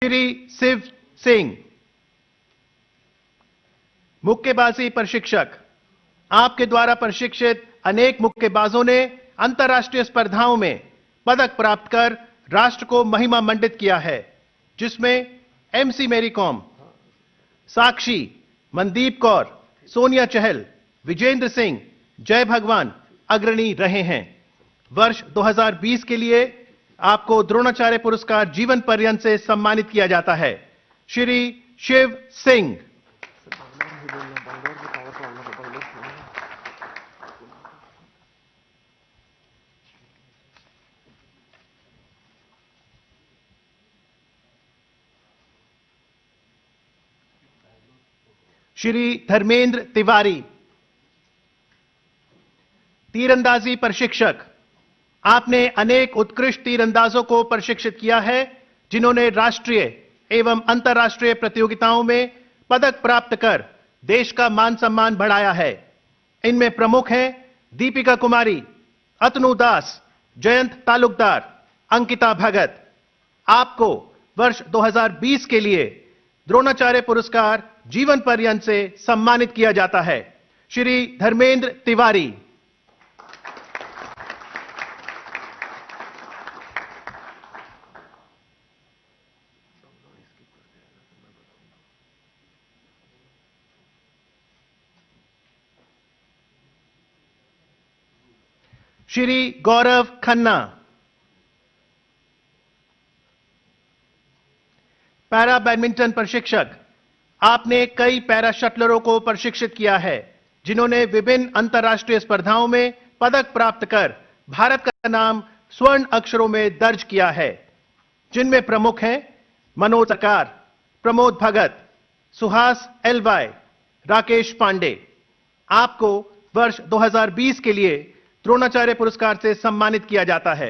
श्री शिव सिंह, मुक्केबाजी प्रशिक्षक। आपके द्वारा प्रशिक्षित अनेक मुक्केबाजों ने अंतर्राष्ट्रीय स्पर्धाओं में पदक प्राप्त कर राष्ट्र को महिमा मंडित किया है, जिसमें एमसी मैरी कॉम, साक्षी, मनदीप कौर, सोनिया चहल, विजेंद्र सिंह, जय भगवान अग्रणी रहे हैं। वर्ष 2020 के लिए आपको द्रोणाचार्य पुरस्कार जीवन पर्यंत से सम्मानित किया जाता है। श्री शिव सिंह। श्री धर्मेंद्र तिवारी, तीरंदाजी प्रशिक्षक। आपने अनेक उत्कृष्ट तीरंदाजों को प्रशिक्षित किया है, जिन्होंने राष्ट्रीय एवं अंतर्राष्ट्रीय प्रतियोगिताओं में पदक प्राप्त कर देश का मान सम्मान बढ़ाया है। इनमें प्रमुख हैं दीपिका कुमारी, अतनु दास, जयंत तालुकदार, अंकिता भगत। आपको वर्ष 2020 के लिए द्रोणाचार्य पुरस्कार जीवन पर्यंत से सम्मानित किया जाता है। श्री धर्मेंद्र तिवारी। श्री गौरव खन्ना, पैरा बैडमिंटन प्रशिक्षक। आपने कई पैरा शटलरों को प्रशिक्षित किया है, जिन्होंने विभिन्न अंतर्राष्ट्रीय स्पर्धाओं में पदक प्राप्त कर भारत का नाम स्वर्ण अक्षरों में दर्ज किया है, जिनमें प्रमुख हैं मनोज सरकार, प्रमोद भगत, सुहास एलवाई, राकेश पांडे। आपको वर्ष 2020 के लिए द्रोणाचार्य पुरस्कार से सम्मानित किया जाता है।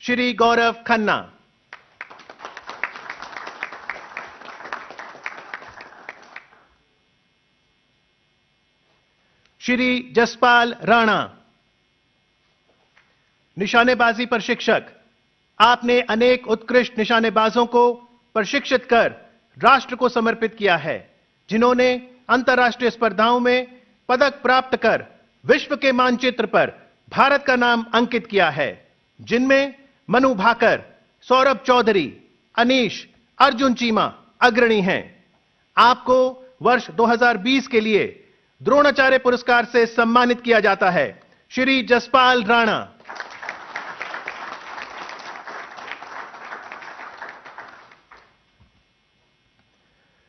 श्री गौरव खन्ना। श्री जसपाल राणा, निशानेबाजी प्रशिक्षक। आपने अनेक उत्कृष्ट निशानेबाजों को प्रशिक्षित कर राष्ट्र को समर्पित किया है, जिन्होंने अंतर्राष्ट्रीय स्पर्धाओं में पदक प्राप्त कर विश्व के मानचित्र पर भारत का नाम अंकित किया है, जिनमें मनु भाकर, सौरभ चौधरी, अनीश, अर्जुन चीमा अग्रणी हैं। आपको वर्ष 2020 के लिए द्रोणाचार्य पुरस्कार से सम्मानित किया जाता है। श्री जसपाल राणा।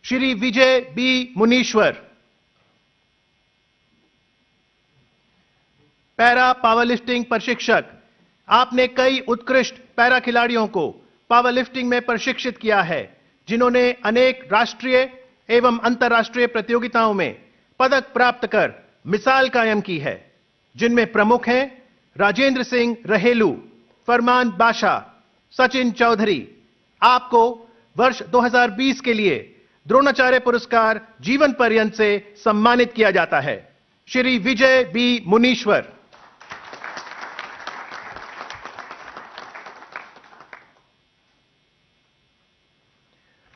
श्री विजय बी मुनीश्वर, पैरा पावरलिफ्टिंग प्रशिक्षक। आपने कई उत्कृष्ट पैरा खिलाड़ियों को पावरलिफ्टिंग में प्रशिक्षित किया है, जिन्होंने अनेक राष्ट्रीय एवं अंतर्राष्ट्रीय प्रतियोगिताओं में पदक प्राप्त कर मिसाल कायम की है, जिनमें प्रमुख हैं राजेंद्र सिंह रहेलू, फरमान बादशाह, सचिन चौधरी। आपको वर्ष 2020 के लिए द्रोणाचार्य पुरस्कार जीवन पर्यंत से सम्मानित किया जाता है। श्री विजय बी मुनीश्वर।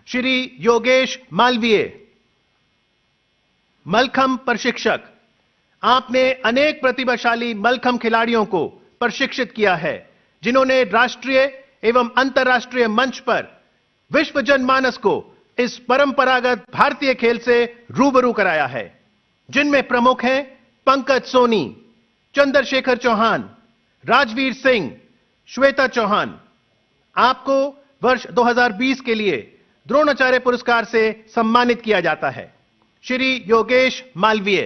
श्री योगेश मालवीय, मलखंब प्रशिक्षक। आपने अनेक प्रतिभाशाली मलखंब खिलाड़ियों को प्रशिक्षित किया है, जिन्होंने राष्ट्रीय एवं अंतर्राष्ट्रीय मंच पर विश्व जनमानस को इस परंपरागत भारतीय खेल से रूबरू कराया है, जिनमें प्रमुख हैं पंकज सोनी, चंद्रशेखर चौहान, राजवीर सिंह, श्वेता चौहान। आपको वर्ष 2020 के लिए द्रोणाचार्य पुरस्कार से सम्मानित किया जाता है। श्री योगेश मालवीय।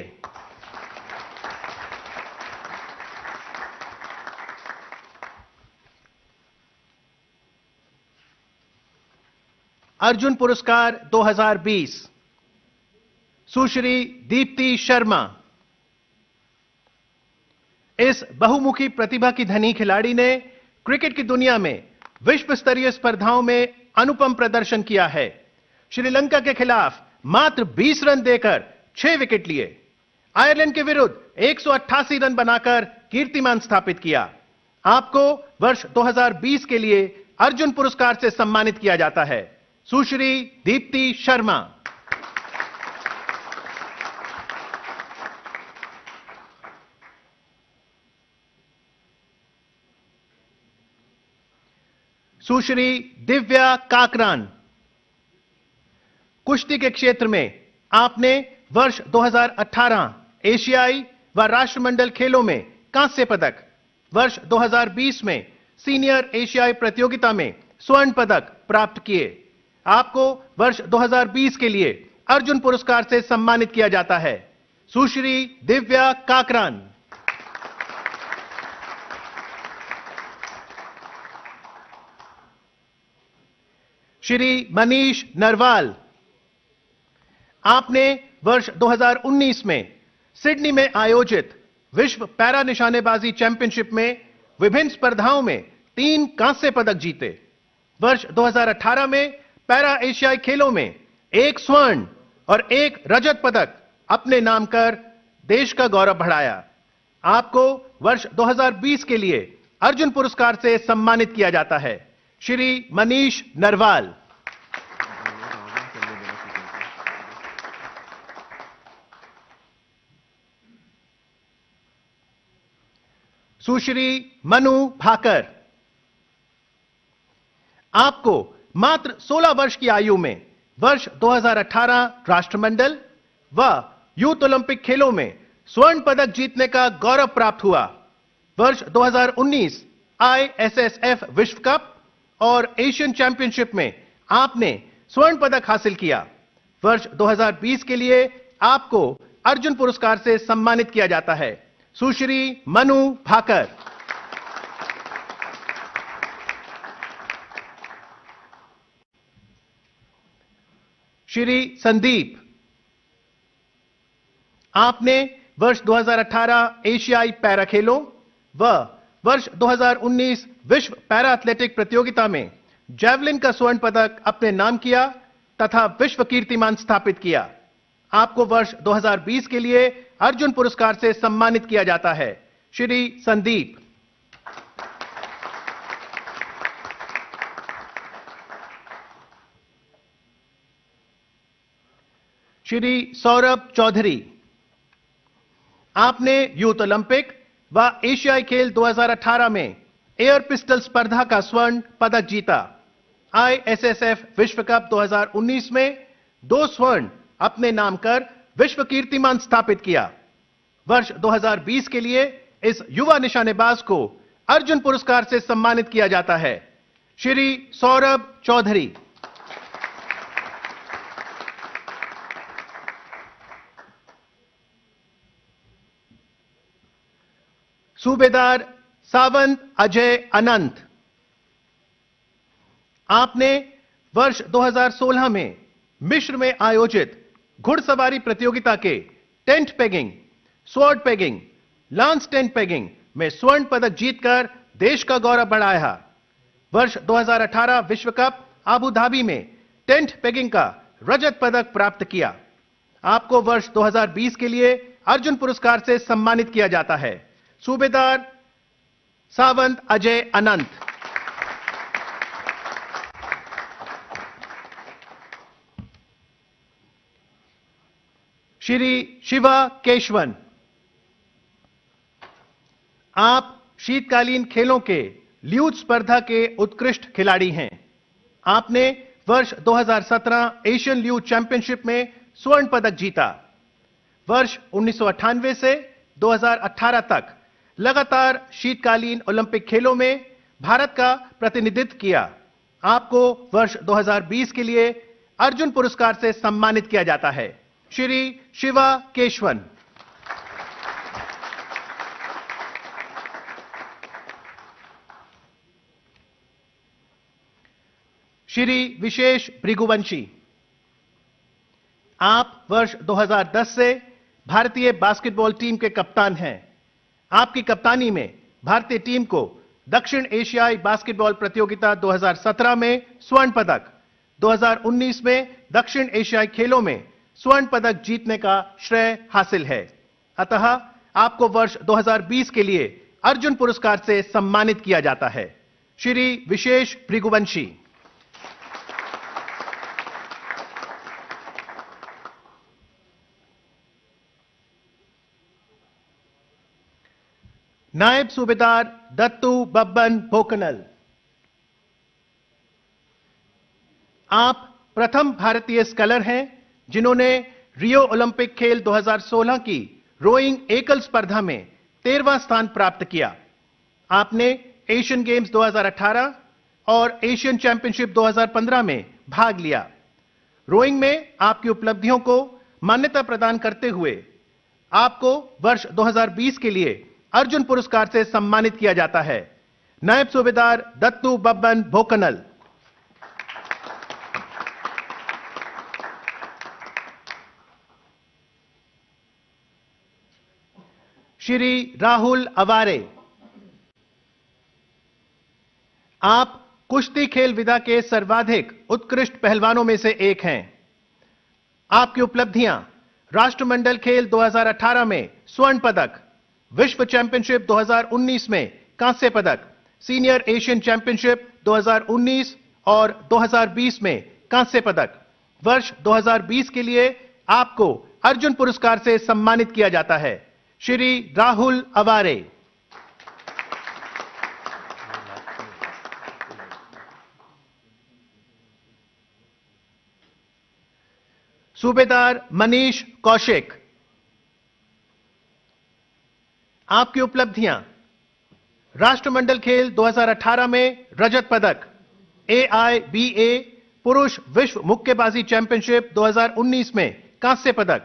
अर्जुन पुरस्कार 2020 सुश्री दीप्ति शर्मा। इस बहुमुखी प्रतिभा की धनी खिलाड़ी ने क्रिकेट की दुनिया में विश्व स्तरीय स्पर्धाओं में अनुपम प्रदर्शन किया है। श्रीलंका के खिलाफ मात्र 20 रन देकर 6 विकेट लिए। आयरलैंड के विरुद्ध 188 रन बनाकर कीर्तिमान स्थापित किया। आपको वर्ष 2020 के लिए अर्जुन पुरस्कार से सम्मानित किया जाता है। सुश्री दीप्ति शर्मा। सुश्री दिव्या काकरान। कुश्ती के क्षेत्र में आपने वर्ष 2018 एशियाई व राष्ट्रमंडल खेलों में कांस्य पदक, वर्ष 2020 में सीनियर एशियाई प्रतियोगिता में स्वर्ण पदक प्राप्त किए। आपको वर्ष 2020 के लिए अर्जुन पुरस्कार से सम्मानित किया जाता है। सुश्री दिव्या काकरान। श्री मनीष नरवाल। आपने वर्ष 2019 में सिडनी में आयोजित विश्व पैरा निशानेबाजी चैंपियनशिप में विभिन्न स्पर्धाओं में 3 कांस्य पदक जीते। वर्ष 2018 में पैरा एशियाई खेलों में 1 स्वर्ण और 1 रजत पदक अपने नाम कर देश का गौरव बढ़ाया। आपको वर्ष 2020 के लिए अर्जुन पुरस्कार से सम्मानित किया जाता है। श्री मनीष नरवाल। सुश्री मनु भाकर। आपको मात्र 16 वर्ष की आयु में वर्ष 2018 राष्ट्रमंडल व यूथ ओलंपिक खेलों में स्वर्ण पदक जीतने का गौरव प्राप्त हुआ। वर्ष 2019 ISSF विश्व कप और एशियन चैंपियनशिप में आपने स्वर्ण पदक हासिल किया। वर्ष 2020 के लिए आपको अर्जुन पुरस्कार से सम्मानित किया जाता है। सुश्री मनु भाकर। श्री संदीप। आपने वर्ष 2018 एशियाई पैरा खेलों व वर्ष 2019 विश्व पैरा एथलेटिक प्रतियोगिता में जैवलिन का स्वर्ण पदक अपने नाम किया तथा विश्व कीर्तिमान स्थापित किया। आपको वर्ष 2020 के लिए अर्जुन पुरस्कार से सम्मानित किया जाता है। श्री संदीप। श्री सौरभ चौधरी। आपने यूथ ओलंपिक व एशियाई खेल 2018 में एयर पिस्टल स्पर्धा का स्वर्ण पदक जीता। ISSF विश्व कप 2019 में 2 स्वर्ण अपने नाम कर विश्व कीर्तिमान स्थापित किया। वर्ष 2020 के लिए इस युवा निशानेबाज को अर्जुन पुरस्कार से सम्मानित किया जाता है। श्री सौरभ चौधरी। सूबेदार सावंत अजय अनंत। आपने वर्ष 2016 में मिस्र में आयोजित घुड़सवारी प्रतियोगिता के tent pegging, sword pegging, lance tent pegging में स्वर्ण पदक जीतकर देश का गौरव बढ़ाया। वर्ष 2018 विश्व कप आबू धाबी में टेंट पेगिंग का रजत पदक प्राप्त किया। आपको वर्ष 2020 के लिए अर्जुन पुरस्कार से सम्मानित किया जाता है। सूबेदार सावंत अजय अनंत। श्री शिवा केशवन। आप शीतकालीन खेलों के ल्यूट स्पर्धा के उत्कृष्ट खिलाड़ी हैं। आपने वर्ष 2017 एशियन ल्यूट चैंपियनशिप में स्वर्ण पदक जीता। वर्ष 1998 से 2018 तक लगातार शीतकालीन ओलंपिक खेलों में भारत का प्रतिनिधित्व किया। आपको वर्ष 2020 के लिए अर्जुन पुरस्कार से सम्मानित किया जाता है। श्री शिवा केशवन। श्री विशेष भृगुवंशी। आप वर्ष 2010 से भारतीय बास्केटबॉल टीम के कप्तान हैं। आपकी कप्तानी में भारतीय टीम को दक्षिण एशियाई बास्केटबॉल प्रतियोगिता 2017 में स्वर्ण पदक, 2019 में दक्षिण एशियाई खेलों में स्वर्ण पदक जीतने का श्रेय हासिल है। अतः आपको वर्ष 2020 के लिए अर्जुन पुरस्कार से सम्मानित किया जाता है। श्री विशेष भृगुवंशी। नायब सूबेदार दत्तू बब्बन भोकनल। आप प्रथम भारतीय स्कलर हैं जिन्होंने रियो ओलंपिक खेल 2016 की रोइंग एकल स्पर्धा में 13वां स्थान प्राप्त किया। आपने एशियन गेम्स 2018 और एशियन चैंपियनशिप 2015 में भाग लिया। रोइंग में आपकी उपलब्धियों को मान्यता प्रदान करते हुए आपको वर्ष 2020 के लिए अर्जुन पुरस्कार से सम्मानित किया जाता है। नायब सूबेदार दत्तू बब्बन भोकनल। श्री राहुल अवारे। आप कुश्ती खेल विधा के सर्वाधिक उत्कृष्ट पहलवानों में से एक हैं। आपकी उपलब्धियां राष्ट्रमंडल खेल 2018 में स्वर्ण पदक, विश्व चैंपियनशिप 2019 में कांस्य पदक, सीनियर एशियन चैंपियनशिप 2019 और 2020 में कांस्य पदक। वर्ष 2020 के लिए आपको अर्जुन पुरस्कार से सम्मानित किया जाता है। श्री राहुल अवारे। सूबेदार मनीष कौशिक। आपकी उपलब्धियां राष्ट्रमंडल खेल 2018 में रजत पदक, AIBA पुरुष विश्व मुक्केबाजी चैंपियनशिप 2019 में कांस्य पदक,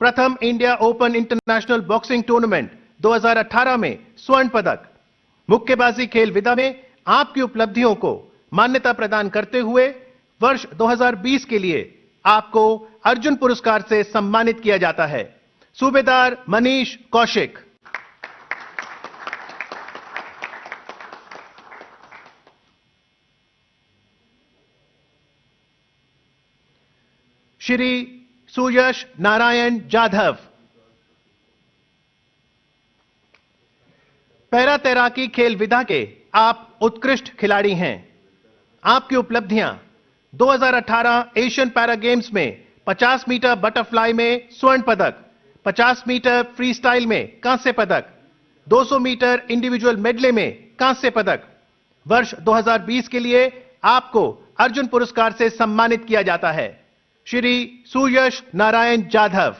प्रथम India open international boxing tournament 2018 में स्वर्ण पदक। मुक्केबाजी खेल विधा में आपकी उपलब्धियों को मान्यता प्रदान करते हुए वर्ष 2020 के लिए आपको अर्जुन पुरस्कार से सम्मानित किया जाता है। सूबेदार मनीष कौशिक। श्री सुयश नारायण जाधव। पैरा तैराकी खेल विधा के आप उत्कृष्ट खिलाड़ी हैं। आपकी उपलब्धियां 2018 एशियन पैरा गेम्स में 50 मीटर बटरफ्लाई में स्वर्ण पदक, 50 मीटर फ्री स्टाइल में कांस्य पदक, 200 मीटर इंडिविजुअल मेडले में कांस्य पदक। वर्ष 2020 के लिए आपको अर्जुन पुरस्कार से सम्मानित किया जाता है। श्री सुयश नारायण जाधव।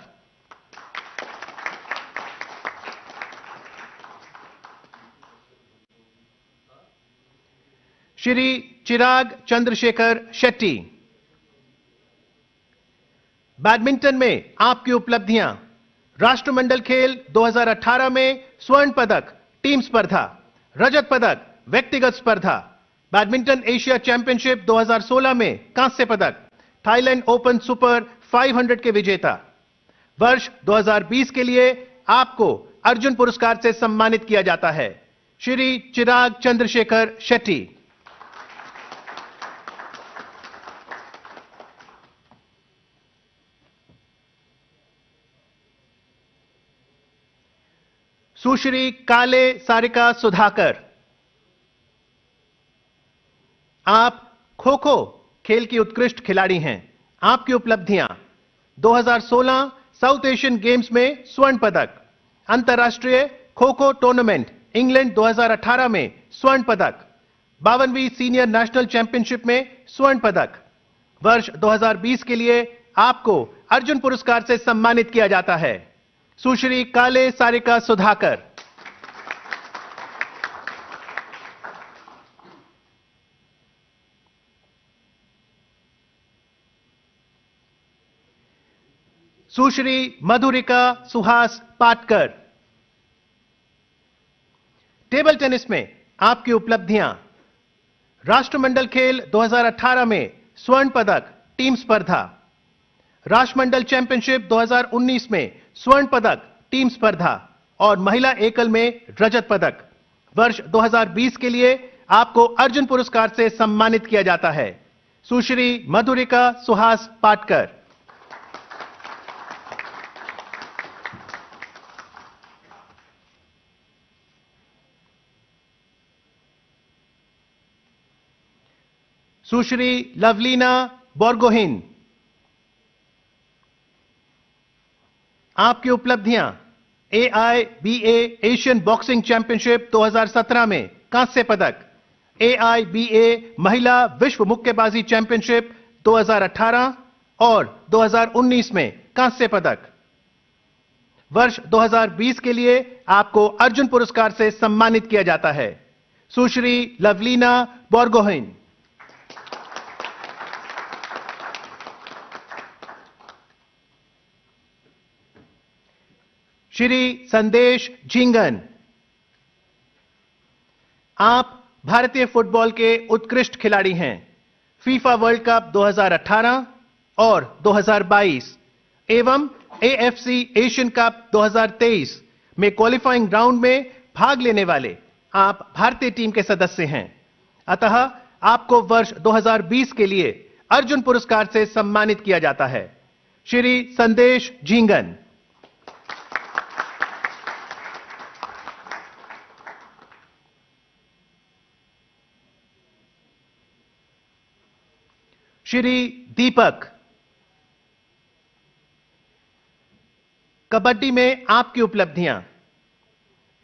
श्री चिराग चंद्रशेखर शेट्टी। बैडमिंटन में आपकी उपलब्धियां राष्ट्रमंडल खेल 2018 में स्वर्ण पदक टीम स्पर्धा, रजत पदक व्यक्तिगत स्पर्धा, बैडमिंटन एशिया चैंपियनशिप 2016 में कांस्य पदक, थाईलैंड ओपन सुपर 500 के विजेता। वर्ष 2020 के लिए आपको अर्जुन पुरस्कार से सम्मानित किया जाता है। श्री चिराग चंद्रशेखर शेट्टी। सुश्री काले सारिका सुधाकर। आप खो खो खेल की उत्कृष्ट खिलाड़ी हैं। आपकी उपलब्धियां 2016 साउथ एशियन गेम्स में स्वर्ण पदक, अंतर्राष्ट्रीय खो खो टूर्नामेंट इंग्लैंड 2018 में स्वर्ण पदक, 52वीं सीनियर नेशनल चैंपियनशिप में स्वर्ण पदक। वर्ष 2020 के लिए आपको अर्जुन पुरस्कार से सम्मानित किया जाता है। सुश्री काले सारिका सुधाकर। सुश्री मधुरिका सुहास पाटकर। टेबल टेनिस में आपकी उपलब्धियां राष्ट्रमंडल खेल 2018 में स्वर्ण पदक टीम स्पर्धा, राष्ट्रमंडल चैंपियनशिप 2019 में स्वर्ण पदक टीम स्पर्धा और महिला एकल में रजत पदक। वर्ष 2020 के लिए आपको अर्जुन पुरस्कार से सम्मानित किया जाता है। सुश्री मधुरिका सुहास पाटकर। सुश्री लवलीना बोरगोहिन। आपकी उपलब्धियां AIBA एशियन बॉक्सिंग चैंपियनशिप 2017 में कांस्य पदक, AIBA महिला विश्व मुक्केबाजी चैंपियनशिप 2018 और 2019 में कांस्य पदक। वर्ष 2020 के लिए आपको अर्जुन पुरस्कार से सम्मानित किया जाता है। सुश्री लवलीना बोरगोहेन। श्री संदेश झिंगन। आप भारतीय फुटबॉल के उत्कृष्ट खिलाड़ी हैं। फीफा वर्ल्ड कप 2018 और 2022 एवं AFC एशियन कप 2023 में क्वालिफाइंग राउंड में भाग लेने वाले आप भारतीय टीम के सदस्य हैं। अतः आपको वर्ष 2020 के लिए अर्जुन पुरस्कार से सम्मानित किया जाता है। श्री संदेश झिंगन। श्री दीपक। कबड्डी में आपकी उपलब्धियां।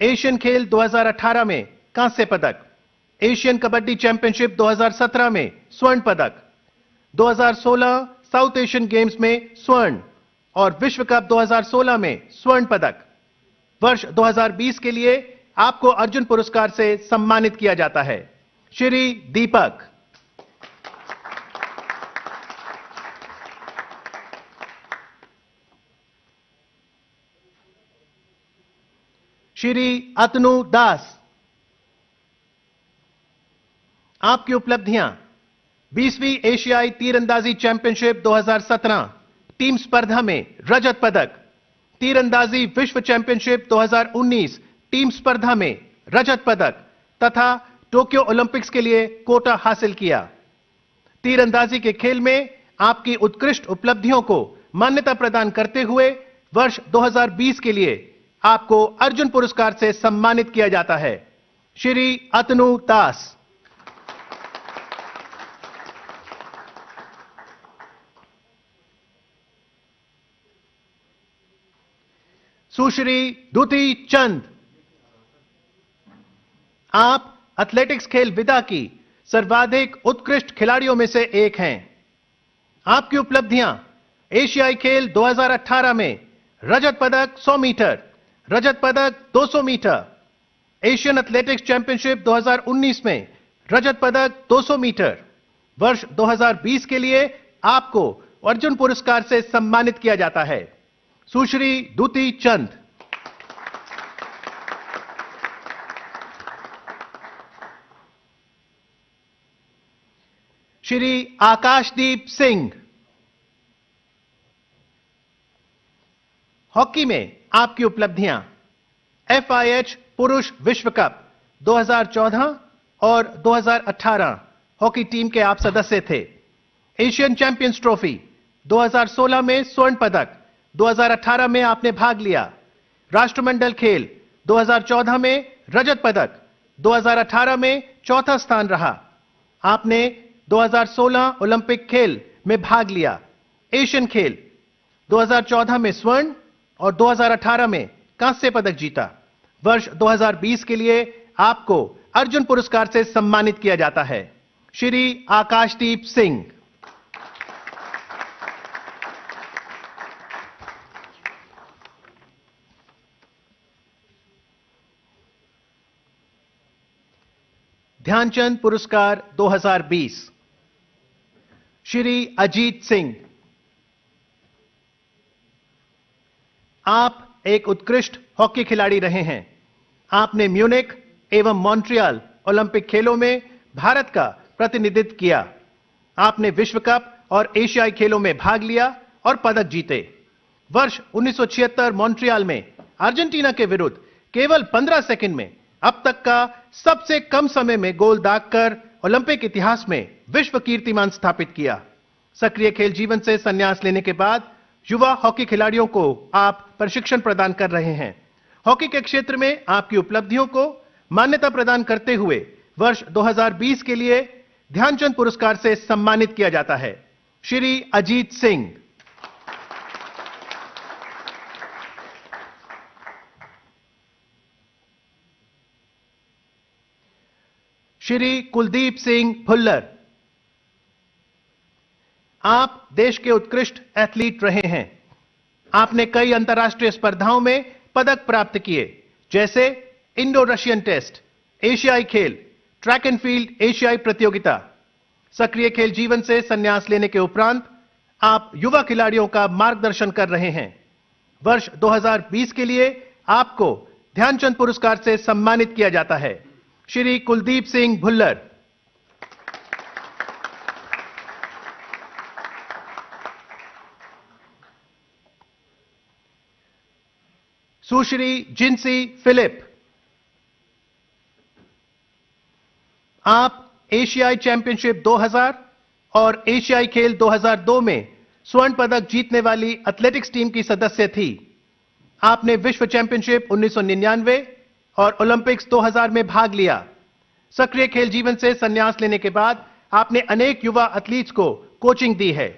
एशियन खेल 2018 में कांस्य पदक, एशियन कबड्डी चैंपियनशिप 2017 में स्वर्ण पदक, 2016 साउथ एशियन गेम्स में स्वर्ण और विश्व कप 2016 में स्वर्ण पदक। वर्ष 2020 के लिए आपको अर्जुन पुरस्कार से सम्मानित किया जाता है। श्री दीपक। श्री अतनु दास। आपकी उपलब्धियां। 20वीं एशियाई तीरंदाजी चैंपियनशिप 2017 टीम स्पर्धा में रजत पदक, तीरंदाजी विश्व चैंपियनशिप 2019 टीम स्पर्धा में रजत पदक तथा टोक्यो ओलंपिक्स के लिए कोटा हासिल किया। तीरंदाजी के खेल में आपकी उत्कृष्ट उपलब्धियों को मान्यता प्रदान करते हुए वर्ष 2020 के लिए आपको अर्जुन पुरस्कार से सम्मानित किया जाता है। श्री अतनु दास। सुश्री दुती चंद। आप एथलेटिक्स खेल विदा की सर्वाधिक उत्कृष्ट खिलाड़ियों में से एक हैं। आपकी उपलब्धियां। एशियाई खेल 2018 में रजत पदक 100 मीटर, रजत पदक 200 मीटर, एशियन एथलेटिक्स चैंपियनशिप 2019 में रजत पदक 200 मीटर। वर्ष 2020 के लिए आपको अर्जुन पुरस्कार से सम्मानित किया जाता है। सुश्री दुती चंद। श्री आकाशदीप सिंह। हॉकी में आपकी उपलब्धियां। FIH पुरुष विश्व कप 2014 और 2018 हॉकी टीम के आप सदस्य थे। एशियन चैंपियंस ट्रॉफी 2016 में स्वर्ण पदक, 2018 में आपने भाग लिया। राष्ट्रमंडल खेल 2014 में रजत पदक, 2018 में चौथा स्थान रहा। आपने 2016 ओलंपिक खेल में भाग लिया। एशियन खेल 2014 में स्वर्ण और 2018 में कांस्य पदक जीता। वर्ष 2020 के लिए आपको अर्जुन पुरस्कार से सम्मानित किया जाता है। श्री आकाशदीप सिंह। ध्यानचंद पुरस्कार 2020। श्री अजीत सिंह। आप एक उत्कृष्ट हॉकी खिलाड़ी रहे हैं। आपने म्यूनिख एवं मॉन्ट्रियल ओलंपिक खेलों में भारत का प्रतिनिधित्व किया। आपने विश्व कप और एशियाई खेलों में भाग लिया और पदक जीते। वर्ष 1976 मॉन्ट्रियल में अर्जेंटीना के विरुद्ध केवल 15 सेकंड में अब तक का सबसे कम समय में गोल दागकर ओलंपिक इतिहास में विश्व कीर्तिमान स्थापित किया। सक्रिय खेल जीवन से संन्यास लेने के बाद युवा हॉकी खिलाड़ियों को आप प्रशिक्षण प्रदान कर रहे हैं। हॉकी के क्षेत्र में आपकी उपलब्धियों को मान्यता प्रदान करते हुए वर्ष 2020 के लिए ध्यानचंद पुरस्कार से सम्मानित किया जाता है। श्री अजीत सिंह। श्री कुलदीप सिंह भुल्लर। आप देश के उत्कृष्ट एथलीट रहे हैं। आपने कई अंतर्राष्ट्रीय स्पर्धाओं में पदक प्राप्त किए, जैसे इंडो रशियन टेस्ट, एशियाई खेल, ट्रैक एंड फील्ड एशियाई प्रतियोगिता। सक्रिय खेल जीवन से संन्यास लेने के उपरांत आप युवा खिलाड़ियों का मार्गदर्शन कर रहे हैं। वर्ष 2020 के लिए आपको ध्यानचंद पुरस्कार से सम्मानित किया जाता है। श्री कुलदीप सिंह भुल्लर। सुश्री जिंसी फिलिप। आप एशियाई चैंपियनशिप 2000 और एशियाई खेल 2002 में स्वर्ण पदक जीतने वाली एथलेटिक्स टीम की सदस्य थी। आपने विश्व चैंपियनशिप 1999 और ओलंपिक्स 2000 में भाग लिया। सक्रिय खेल जीवन से संन्यास लेने के बाद आपने अनेक युवा एथलीट्स को कोचिंग दी है।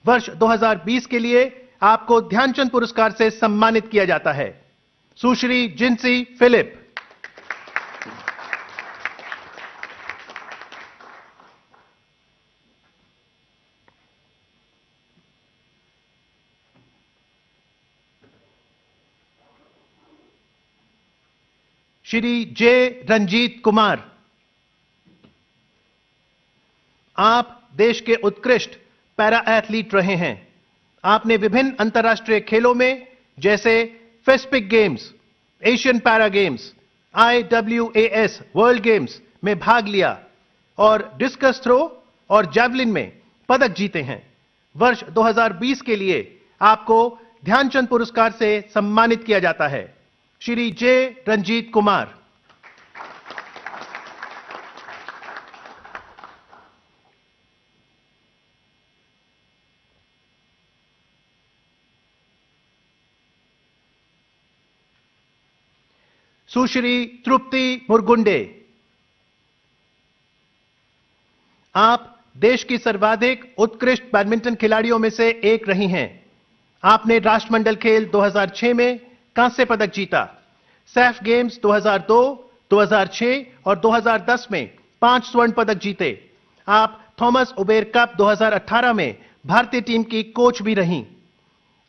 वर्ष 2020 के लिए आपको ध्यानचंद पुरस्कार से सम्मानित किया जाता है। सुश्री जिंसी फिलिप। श्री जे रंजीत कुमार। आप देश के उत्कृष्ट पैरा एथलीट रहे हैं। आपने विभिन्न अंतर्राष्ट्रीय खेलों में जैसे FESPIC games, Asian para games, IWAS world games में भाग लिया और डिस्कस थ्रो और जैवलिन में पदक जीते हैं। वर्ष 2020 के लिए आपको ध्यानचंद पुरस्कार से सम्मानित किया जाता है। श्री जे रंजीत कुमार। सुश्री तृप्ति मुरगुंडे। आप देश की सर्वाधिक उत्कृष्ट बैडमिंटन खिलाड़ियों में से एक रही हैं। आपने राष्ट्रमंडल खेल 2006 में कांस्य पदक जीता। सैफ गेम्स 2002, 2006 और 2010 में 5 स्वर्ण पदक जीते। आप थॉमस उबेर कप 2018 में भारतीय टीम की कोच भी रहीं।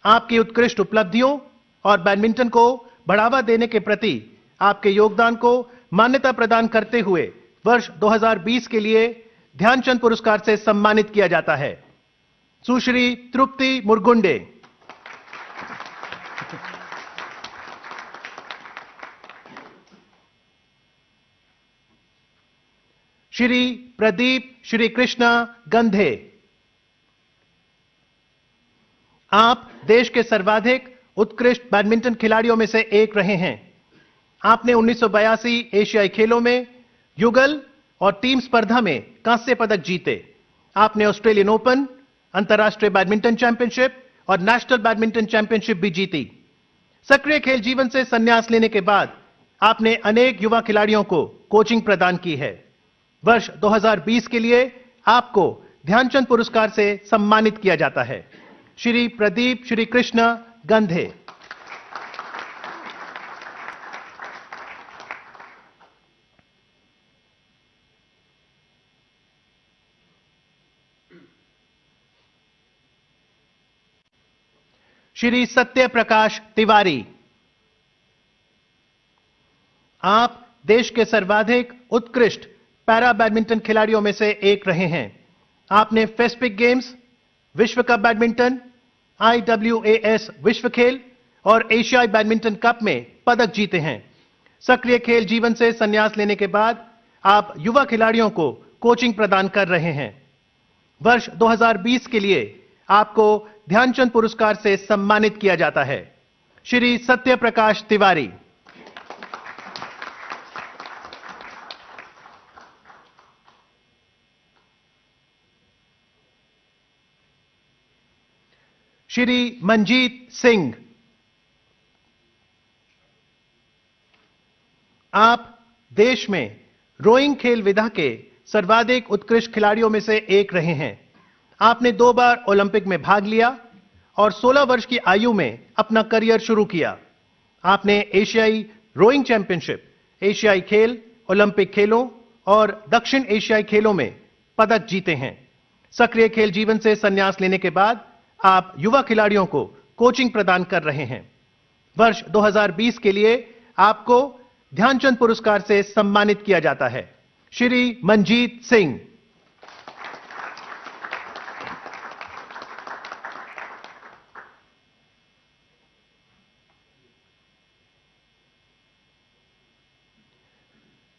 आपकी उत्कृष्ट उपलब्धियों और बैडमिंटन को बढ़ावा देने के प्रति आपके योगदान को मान्यता प्रदान करते हुए वर्ष 2020 के लिए ध्यानचंद पुरस्कार से सम्मानित किया जाता है। सुश्री तृप्ति मुरगुंडे। श्री प्रदीप श्री कृष्णा गंधे। आप देश के सर्वाधिक उत्कृष्ट बैडमिंटन खिलाड़ियों में से एक रहे हैं। आपने 1982 एशियाई खेलों में युगल और टीम स्पर्धा में कांस्य पदक जीते। आपने ऑस्ट्रेलियन ओपन, अंतर्राष्ट्रीय बैडमिंटन चैंपियनशिप और नेशनल बैडमिंटन चैंपियनशिप भी जीती। सक्रिय खेल जीवन से संन्यास लेने के बाद आपने अनेक युवा खिलाड़ियों को कोचिंग प्रदान की है। वर्ष 2020 के लिए आपको ध्यानचंद पुरस्कार से सम्मानित किया जाता है। श्री प्रदीप श्री कृष्ण गंधे। श्री सत्य प्रकाश तिवारी। आप देश के सर्वाधिक उत्कृष्ट पैरा बैडमिंटन खिलाड़ियों में से एक रहे हैं। आपने फेस्पिक गेम्स, विश्व कप बैडमिंटन, IWAS विश्व खेल और एशियाई बैडमिंटन कप में पदक जीते हैं। सक्रिय खेल जीवन से संन्यास लेने के बाद आप युवा खिलाड़ियों को कोचिंग प्रदान कर रहे हैं। वर्ष 2020 के लिए आपको ध्यानचंद पुरस्कार से सम्मानित किया जाता है। श्री सत्य प्रकाश तिवारी। श्री मंजीत सिंह। आप देश में रोइंग खेल विधा के सर्वाधिक उत्कृष्ट खिलाड़ियों में से एक रहे हैं। आपने 2 बार ओलंपिक में भाग लिया और 16 वर्ष की आयु में अपना करियर शुरू किया। आपने एशियाई रोइंग चैंपियनशिप, एशियाई खेल, ओलंपिक खेलों और दक्षिण एशियाई खेलों में पदक जीते हैं। सक्रिय खेल जीवन से संन्यास लेने के बाद आप युवा खिलाड़ियों को कोचिंग प्रदान कर रहे हैं। वर्ष 2020 के लिए आपको ध्यानचंद पुरस्कार से सम्मानित किया जाता है। श्री मनजीत सिंह।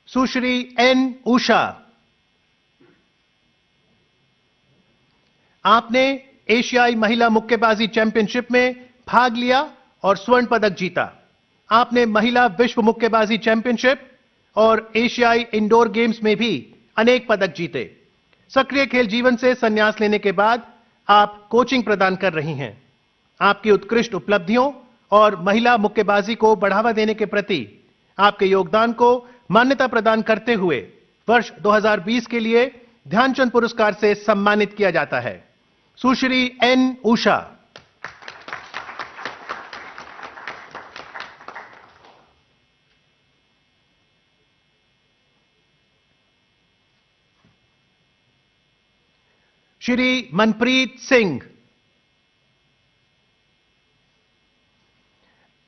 सुश्री एन उषा। आपने एशियाई महिला मुक्केबाजी चैंपियनशिप में भाग लिया और स्वर्ण पदक जीता। आपने महिला विश्व मुक्केबाजी चैंपियनशिप और एशियाई इंडोर गेम्स में भी अनेक पदक जीते। सक्रिय खेल जीवन से संन्यास लेने के बाद आप कोचिंग प्रदान कर रही हैं। आपकी उत्कृष्ट उपलब्धियों और महिला मुक्केबाजी को बढ़ावा देने के प्रति आपके योगदान को मान्यता प्रदान करते हुए वर्ष 2020 के लिए ध्यानचंद पुरस्कार से सम्मानित किया जाता है। सुश्री एन उषा। श्री मनप्रीत सिंह।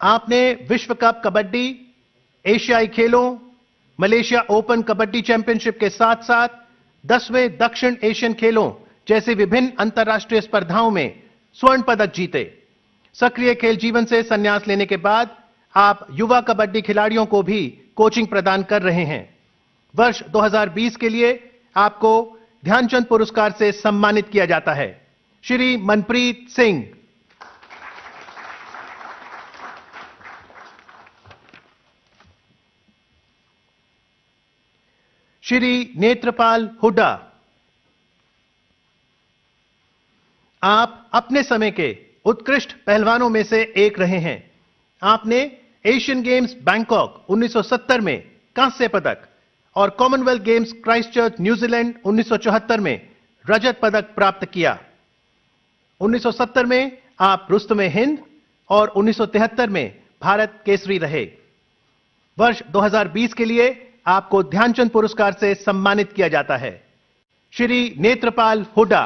आपने विश्व कप कबड्डी, एशियाई खेलों, मलेशिया ओपन कबड्डी चैंपियनशिप के साथ साथ 10वें दक्षिण एशियन खेलों जैसे विभिन्न अंतर्राष्ट्रीय स्पर्धाओं में स्वर्ण पदक जीते। सक्रिय खेल जीवन से संन्यास लेने के बाद आप युवा कबड्डी खिलाड़ियों को भी कोचिंग प्रदान कर रहे हैं। वर्ष 2020 के लिए आपको ध्यानचंद पुरस्कार से सम्मानित किया जाता है। श्री मनप्रीत सिंह। श्री नेत्रपाल हुड्डा। आप अपने समय के उत्कृष्ट पहलवानों में से एक रहे हैं। आपने एशियन गेम्स बैंकॉक 1970 में कांस्य पदक और कॉमनवेल्थ गेम्स क्राइस्टचर्च न्यूजीलैंड 1974 में रजत पदक प्राप्त किया। 1970 में आप रुस्तमे हिंद और 1973 में भारत केसरी रहे। वर्ष 2020 के लिए आपको ध्यानचंद पुरस्कार से सम्मानित किया जाता है। श्री नेत्रपाल हुड्डा।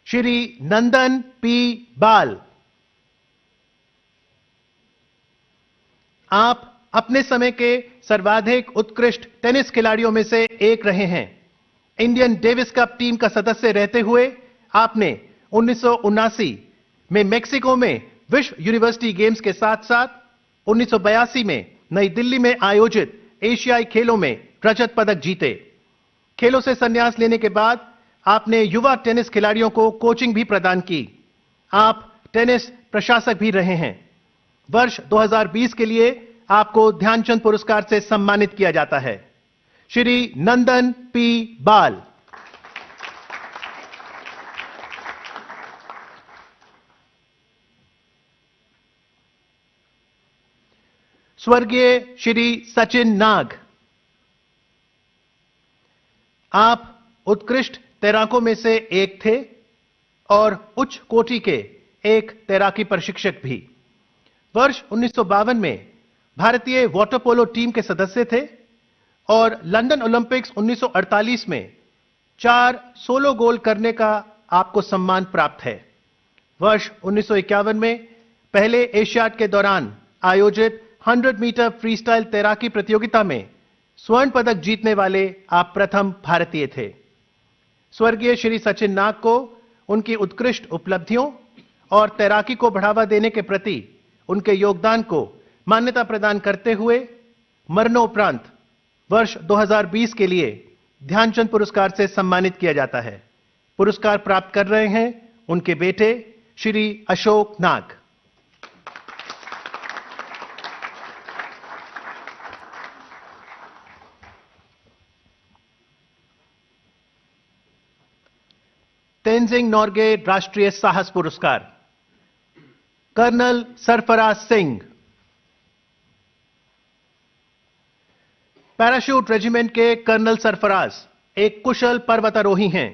श्री नंदन पी बाल। आप अपने समय के सर्वाधिक उत्कृष्ट टेनिस खिलाड़ियों में से एक रहे हैं। इंडियन डेविस कप टीम का सदस्य रहते हुए आपने 1979 में मेक्सिको में विश्व यूनिवर्सिटी गेम्स के साथ साथ 1982 में नई दिल्ली में आयोजित एशियाई खेलों में रजत पदक जीते। खेलों से संन्यास लेने के बाद आपने युवा टेनिस खिलाड़ियों को कोचिंग भी प्रदान की। आप टेनिस प्रशासक भी रहे हैं। वर्ष 2020 के लिए आपको ध्यानचंद पुरस्कार से सम्मानित किया जाता है। श्री नंदन पी बाल। स्वर्गीय श्री सचिन नाग। आप उत्कृष्ट तैराकों में से एक थे और उच्च कोटि के एक तैराकी प्रशिक्षक भी। वर्ष 1952 में भारतीय वाटर पोलो टीम के सदस्य थे और लंदन ओलंपिक्स 1948 में 4 सोलो गोल करने का आपको सम्मान प्राप्त है। वर्ष 1951 में पहले एशियाड के दौरान आयोजित 100 मीटर फ्रीस्टाइल तैराकी प्रतियोगिता में स्वर्ण पदक जीतने वाले आप प्रथम भारतीय थे। स्वर्गीय श्री सचिन नाग को उनकी उत्कृष्ट उपलब्धियों और तैराकी को बढ़ावा देने के प्रति उनके योगदान को मान्यता प्रदान करते हुए मरणोपरांत वर्ष 2020 के लिए ध्यानचंद पुरस्कार से सम्मानित किया जाता है। पुरस्कार प्राप्त कर रहे हैं उनके बेटे श्री अशोक नाग। तेंजिंग नोर्गे राष्ट्रीय साहस पुरस्कार colonel Sarfaraz Singh. Parachute regiment के कर्नल सरफराज एक कुशल पर्वतारोही हैं।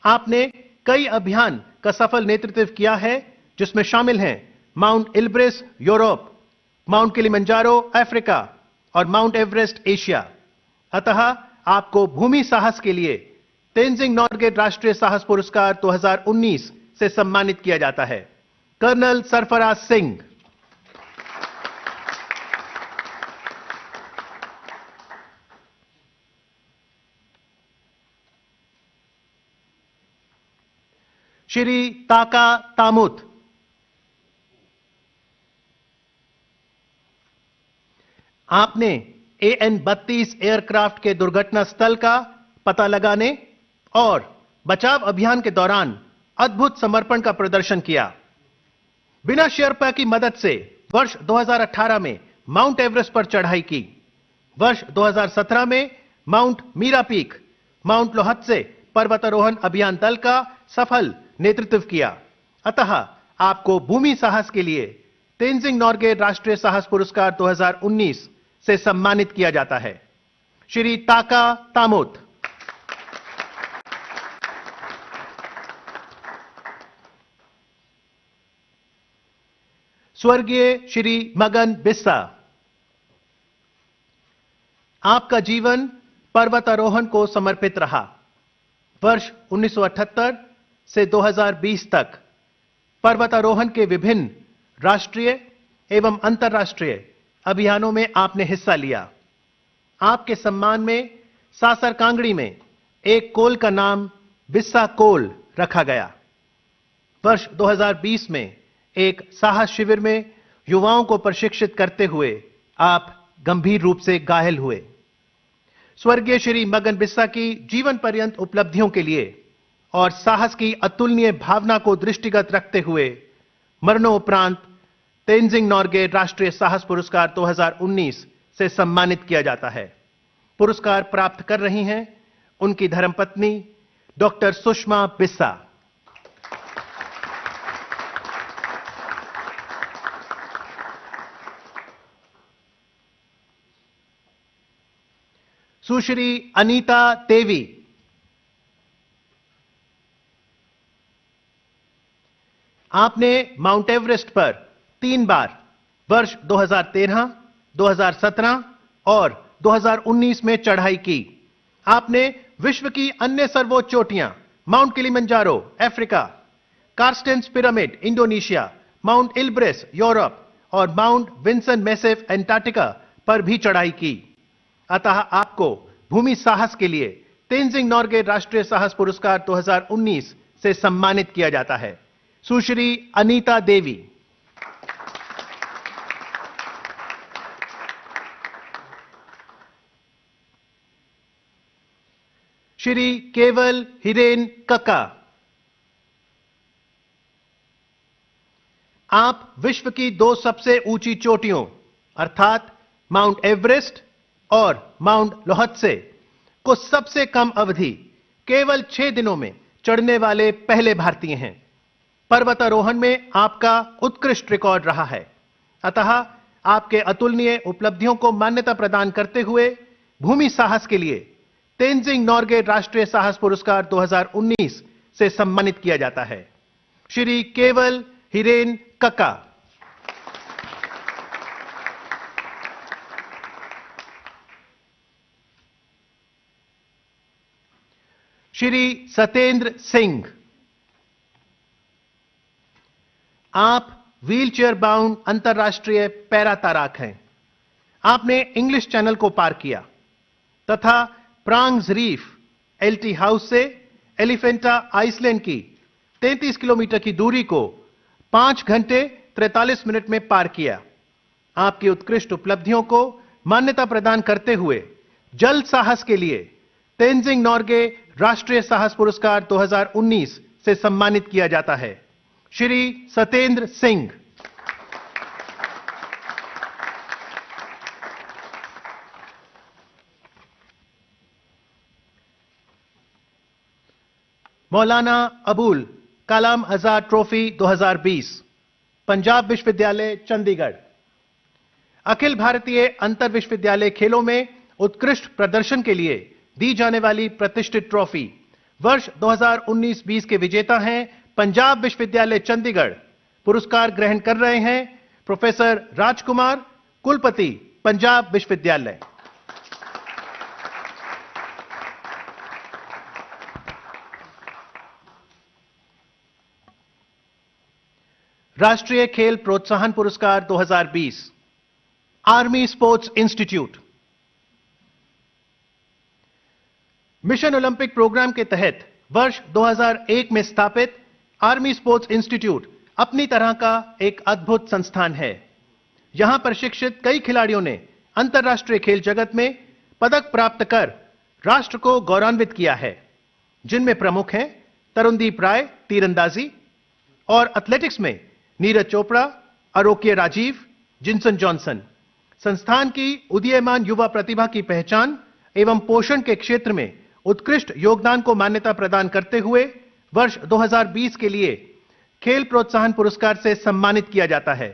आपने कई अभियान का सफल नेतृत्व किया है, जिसमें शामिल हैं Mount Elbrus Europe, Mount Kilimanjaro Africa और माउंट एवरेस्ट एशिया। अतः आपको भूमि साहस के लिए तेंजिंग नॉर्गे राष्ट्रीय साहस पुरस्कार 2019 से सम्मानित किया जाता है। कर्नल सरफराज सिंह। श्री ताका तामुत। आपने AN-32 एयरक्राफ्ट के दुर्घटना स्थल का पता लगाने और बचाव अभियान के दौरान अद्भुत समर्पण का प्रदर्शन किया। बिना शेरपा की मदद से वर्ष 2018 में माउंट एवरेस्ट पर चढ़ाई की। वर्ष 2017 में माउंट मीरा पीक, माउंट लोहत्से पर्वतारोहण अभियान दल का सफल नेतृत्व किया। अतः आपको भूमि साहस के लिए तेंजिंग नॉर्गे राष्ट्रीय साहस पुरस्कार 2019 से सम्मानित किया जाता है। श्री ताका तामुत। स्वर्गीय श्री मगन बिस्सा। आपका जीवन पर्वतारोहण को समर्पित रहा। वर्ष 1978 से 2020 तक पर्वतारोहण के विभिन्न राष्ट्रीय एवं अंतर्राष्ट्रीय अभियानों में आपने हिस्सा लिया। आपके सम्मान में सासर कांगड़ी में एक कोल का नाम बिस्सा कोल रखा गया। वर्ष 2020 में एक साहस शिविर में युवाओं को प्रशिक्षित करते हुए आप गंभीर रूप से घायल हुए। स्वर्गीय श्री मगन बिस्सा की जीवन पर्यंत उपलब्धियों के लिए और साहस की अतुलनीय भावना को दृष्टिगत रखते हुए मरणोपरांत तेंजिंग नॉर्गे राष्ट्रीय साहस पुरस्कार 2019 से सम्मानित किया जाता है। पुरस्कार प्राप्त कर रही हैं उनकी धर्मपत्नी डॉक्टर सुषमा बिस्सा। सुश्री अनीता देवी। आपने माउंट एवरेस्ट पर 3 बार वर्ष 2013, 2017 और 2019 में चढ़ाई की। आपने विश्व की अन्य सर्वोच्च चोटियां Mount Kilimanjaro Africa, Carstensz Pyramid Indonesia, Mount Elbrus Europe और माउंट विंसन मैसिव एंटार्क्टिका पर भी चढ़ाई की। अतः आपको भूमि साहस के लिए तेंजिंग नॉर्गे राष्ट्रीय साहस पुरस्कार 2019 से सम्मानित किया जाता है। सुश्री अनीता देवी। श्री केवल हिरेन कक्का। आप विश्व की 2 सबसे ऊंची चोटियों अर्थात माउंट एवरेस्ट और माउंट लोहत्से को सबसे कम अवधि केवल 6 दिनों में चढ़ने वाले पहले भारतीय हैं। पर्वतारोहण में आपका उत्कृष्ट रिकॉर्ड रहा है। अतः आपके अतुलनीय उपलब्धियों को मान्यता प्रदान करते हुए भूमि साहस के लिए तेंजिंग नॉर्गे राष्ट्रीय साहस पुरस्कार 2019 से सम्मानित किया जाता है। श्री केवल हिरेन कक्का। श्री सतेंद्र सिंह। आप व्हीलचेयर बाउंड अंतर्राष्ट्रीय पैरा तैराक हैं। आपने इंग्लिश चैनल को पार किया तथा प्रांग्स रीफ एलटी हाउस से एलिफेंटा आइसलैंड की 33 किलोमीटर की दूरी को 5 घंटे 43 मिनट में पार किया। आपकी उत्कृष्ट उपलब्धियों को मान्यता प्रदान करते हुए जल साहस के लिए तेंजिंग नॉर्गे राष्ट्रीय साहस पुरस्कार 2019 से सम्मानित किया जाता है। श्री सतेंद्र सिंह। मौलाना अबुल कलाम आजाद ट्रॉफी 2020 पंजाब विश्वविद्यालय चंडीगढ़। अखिल भारतीय अंतर विश्वविद्यालय खेलों में उत्कृष्ट प्रदर्शन के लिए दी जाने वाली प्रतिष्ठित ट्रॉफी वर्ष 2019-20 के विजेता हैं पंजाब विश्वविद्यालय चंडीगढ़। पुरस्कार ग्रहण कर रहे हैं प्रोफेसर राजकुमार, कुलपति पंजाब विश्वविद्यालय। राष्ट्रीय खेल प्रोत्साहन पुरस्कार 2020 army sports institute. Mission Olympic programme के तहत वर्ष 2001 में स्थापित आर्मी स्पोर्ट्स इंस्टीट्यूट अपनी तरह का एक अद्भुत संस्थान है। यहां प्रशिक्षित कई खिलाड़ियों ने अंतर्राष्ट्रीय खेल जगत में पदक प्राप्त कर राष्ट्र को गौरवान्वित किया है, जिनमें प्रमुख हैं तरुणदीप राय तीरंदाजी और एथलेटिक्स में नीरज चोपड़ा, आरोग्य राजीव, जिनसन जॉनसन। संस्थान की उदीयमान युवा प्रतिभा की पहचान एवं पोषण के क्षेत्र में उत्कृष्ट योगदान को मान्यता प्रदान करते हुए वर्ष 2020 के लिए खेल प्रोत्साहन पुरस्कार से सम्मानित किया जाता है।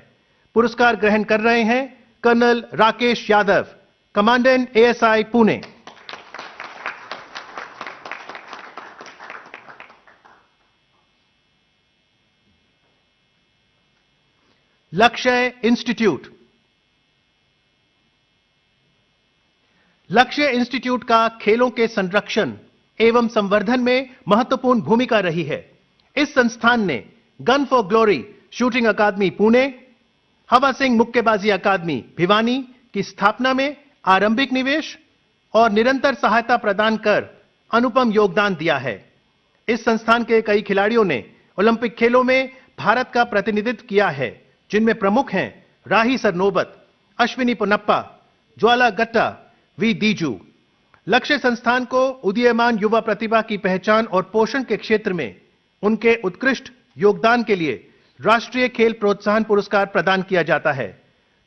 पुरस्कार ग्रहण कर रहे हैं colonel Rakesh Yadav, commandant ASI Pune. Lakshya institute. लक्ष्य इंस्टीट्यूट का खेलों के संरक्षण एवं संवर्धन में महत्वपूर्ण भूमिका रही है। इस संस्थान ने गन फॉर ग्लोरी शूटिंग अकादमी पुणे, हवा सिंह मुक्केबाजी अकादमी भिवानी की स्थापना में आरंभिक निवेश और निरंतर सहायता प्रदान कर अनुपम योगदान दिया है। इस संस्थान के कई खिलाड़ियों ने ओलंपिक खेलों में भारत का प्रतिनिधित्व किया है, जिनमें प्रमुख हैं राही सरनोबत, अश्विनी पोनप्पा, ज्वाला गट्टा, वी दीजू। लक्ष्य संस्थान को उदीयमान युवा प्रतिभा की पहचान और पोषण के क्षेत्र में उनके उत्कृष्ट योगदान के लिए राष्ट्रीय खेल प्रोत्साहन पुरस्कार प्रदान किया जाता है।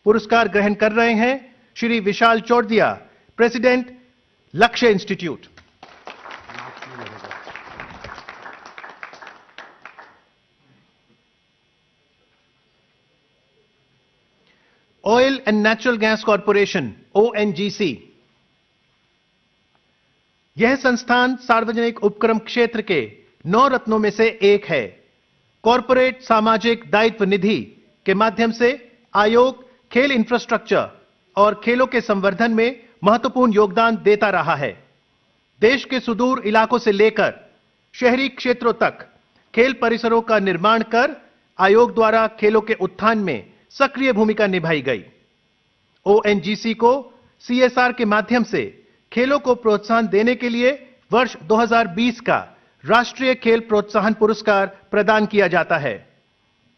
पुरस्कार ग्रहण कर रहे हैं श्री विशाल चौरदिया, प्रेसिडेंट लक्ष्य institute. Oil and natural gas corporation ONGC। यह संस्थान सार्वजनिक उपक्रम क्षेत्र के 9 रत्नों में से एक है। कॉरपोरेट सामाजिक दायित्व निधि के माध्यम से आयोग खेल इंफ्रास्ट्रक्चर और खेलों के संवर्धन में महत्वपूर्ण योगदान देता रहा है। देश के सुदूर इलाकों से लेकर शहरी क्षेत्रों तक खेल परिसरों का निर्माण कर आयोग द्वारा खेलों के उत्थान में सक्रिय भूमिका निभाई गई। ONGC को CSR के माध्यम से खेलों को प्रोत्साहन देने के लिए वर्ष 2020 का राष्ट्रीय खेल प्रोत्साहन पुरस्कार प्रदान किया जाता है।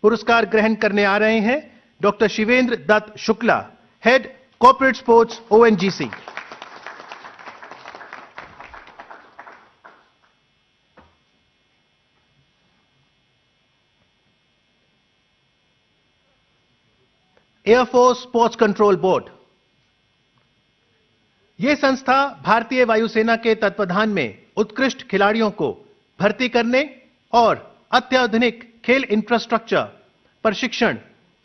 पुरस्कार ग्रहण करने आ रहे हैं doctor Shivendra Dutt Shukla, head corporate sports ONGC। Air force sports control board. यह संस्था भारतीय वायुसेना के तत्वाधान में उत्कृष्ट खिलाड़ियों को भर्ती करने और अत्याधुनिक खेल इंफ्रास्ट्रक्चर, प्रशिक्षण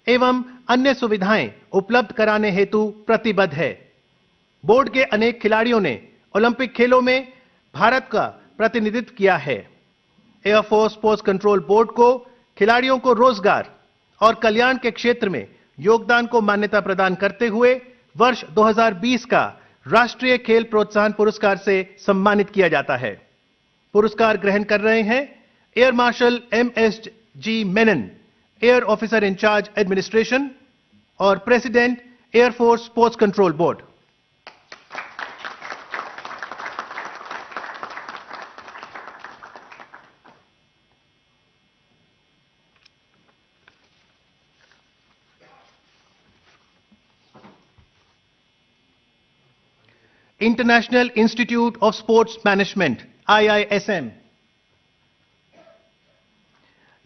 एवं अन्य सुविधाएं उपलब्ध कराने हेतु प्रतिबद्ध है। बोर्ड के अनेक खिलाड़ियों ने ओलंपिक खेलों में भारत का प्रतिनिधित्व किया है। एयरफोर्स स्पोर्ट्स कंट्रोल बोर्ड को खिलाड़ियों को रोजगार और कल्याण के क्षेत्र में योगदान को मान्यता प्रदान करते हुए वर्ष 2020 का राष्ट्रीय खेल प्रोत्साहन पुरस्कार से सम्मानित किया जाता है। पुरस्कार ग्रहण कर रहे हैं air marshal MSG Menon, air officer incharge administration और president air force sports control board. International institute of sports management IISM।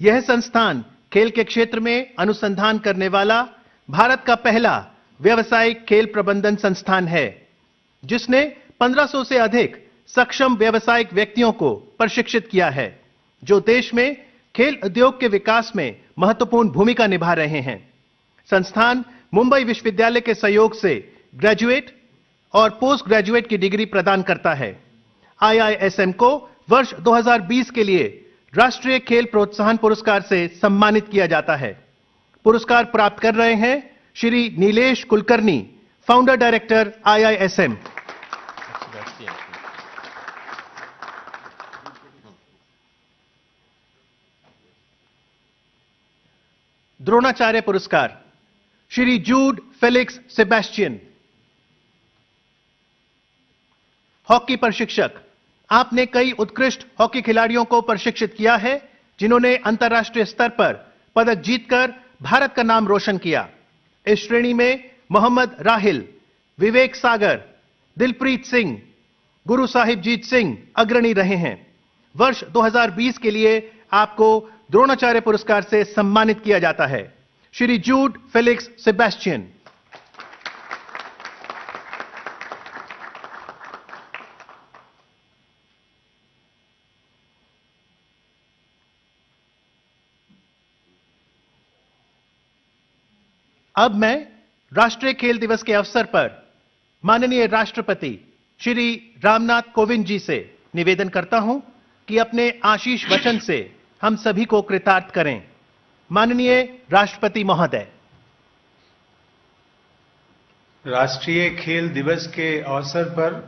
यह संस्थान खेल के क्षेत्र में अनुसंधान करने वाला भारत का पहला व्यावसायिक खेल प्रबंधन संस्थान है, जिसने 1500 से अधिक सक्षम व्यावसायिक व्यक्तियों को प्रशिक्षित किया है, जो देश में खेल उद्योग के विकास में महत्वपूर्ण भूमिका निभा रहे हैं। संस्थान मुंबई विश्वविद्यालय के सहयोग से ग्रेजुएट और पोस्ट ग्रेजुएट की डिग्री प्रदान करता है। IISM को वर्ष 2020 के लिए राष्ट्रीय खेल प्रोत्साहन पुरस्कार से सम्मानित किया जाता है। पुरस्कार प्राप्त कर रहे हैं Shri Nilesh Kulkarni, founder director IISM। Dronacharya पुरस्कार श्री जूड फेलिक्स सेबेस्टियन। हॉकी प्रशिक्षक, आपने कई उत्कृष्ट हॉकी खिलाड़ियों को प्रशिक्षित किया है जिन्होंने अंतर्राष्ट्रीय स्तर पर पदक जीतकर भारत का नाम रोशन किया। इस श्रेणी में मोहम्मद राहिल, विवेक सागर, दिलप्रीत सिंह, गुरु साहिब जीत सिंह अग्रणी रहे हैं। वर्ष 2020 के लिए आपको द्रोणाचार्य पुरस्कार से सम्मानित किया जाता है। श्री जूड फेलिक्स सेबेस्टियन। अब मैं राष्ट्रीय खेल दिवस के अवसर पर माननीय राष्ट्रपति श्री रामनाथ कोविंद जी से निवेदन करता हूं कि अपने आशीष वचन से हम सभी को कृतार्थ करें। माननीय राष्ट्रपति महोदय। राष्ट्रीय खेल दिवस के अवसर पर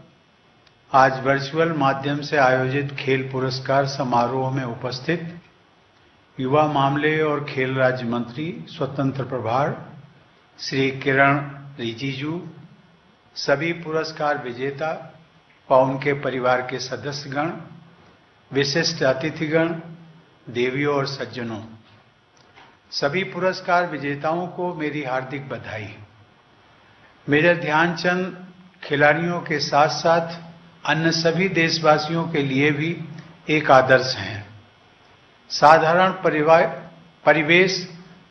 आज वर्चुअल माध्यम से आयोजित खेल पुरस्कार समारोह में उपस्थित युवा मामले और खेल राज्य मंत्री स्वतंत्र प्रभार श्री किरण रिजिजू, सभी पुरस्कार विजेता और उनके परिवार के सदस्यगण, विशिष्ट अतिथिगण, देवियों और सज्जनों, सभी पुरस्कार विजेताओं को मेरी हार्दिक बधाई। मेजर ध्यानचंद खिलाड़ियों के साथ साथ अन्य सभी देशवासियों के लिए भी एक आदर्श हैं। साधारण परिवेश